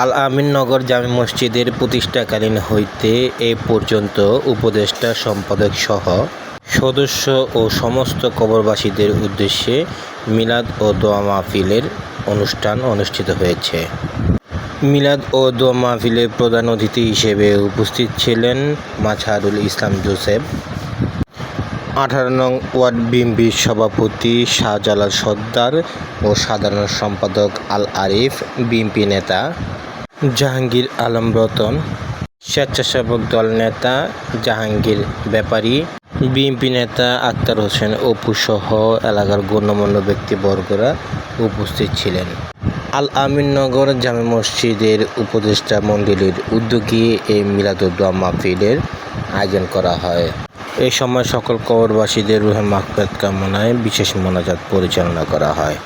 আল আমিন নগর জামে মসজিদের প্রতিষ্ঠাকালীন হইতে এ পর্যন্ত উপদেষ্টা সম্পাদক সহ সদস্য ও সমস্ত কবরবাসীদের উদ্দেশ্যে মিলাদ ও দোয়া মাহফিলের অনুষ্ঠান অনুষ্ঠিত হয়েছে। মিলাদ ও দোয়া মাহফিলে প্রধান অতিথি হিসেবে উপস্থিত ছিলেন মাজহারুল ইসলাম জোসেফ, 18 নং ওয়ার্ড বিএনপির সভাপতি শাহজালাল সর্দার ও সাধারণ সম্পাদক আল আরিফ, বিএনপি নেতা জাহাঙ্গীর আলম রতন, স্বেচ্ছাসেবক দল নেতা জাহাঙ্গীর ব্যাপারী, বিএনপি নেতা আক্তার হোসেন অপু সহ এলাকার গণ্যমান্য ব্যক্তিবর্গরা উপস্থিত ছিলেন। আল আমিন নগর জামে মসজিদের উপদেষ্টা মণ্ডলীর উদ্যোগে এই মিলাদ ও দোয়া মাহফিলের আয়োজন করা হয়। এই সময় সকল কবরবাসীদের রুহে মাগফিরাত কামনায় বিশেষ মোনাজাত পরিচালনা করা হয়।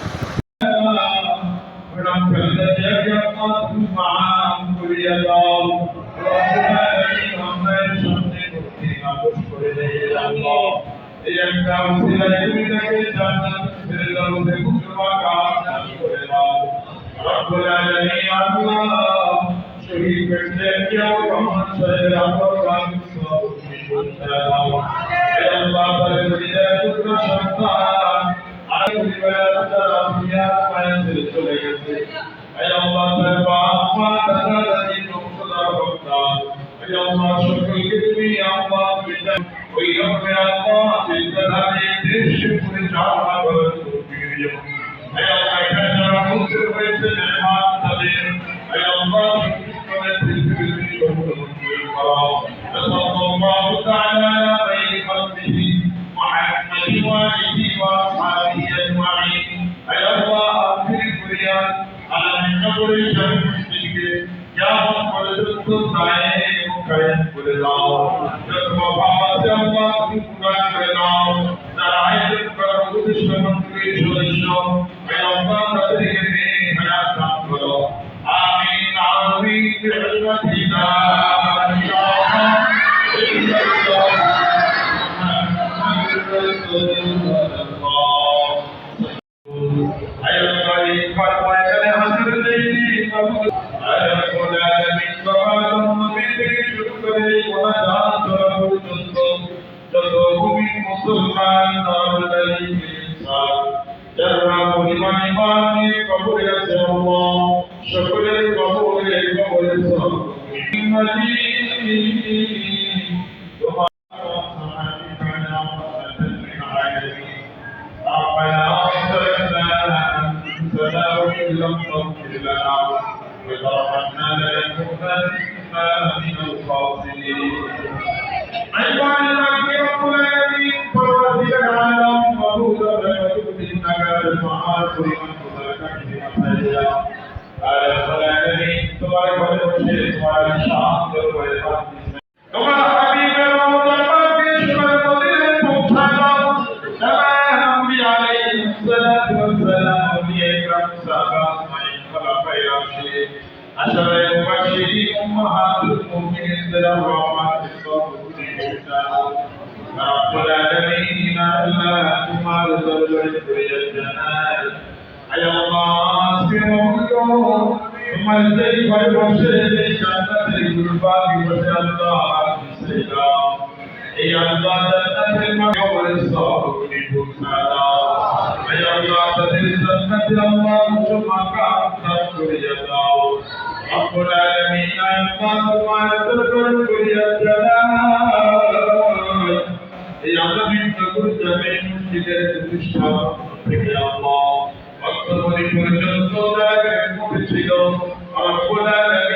পর্যন্ত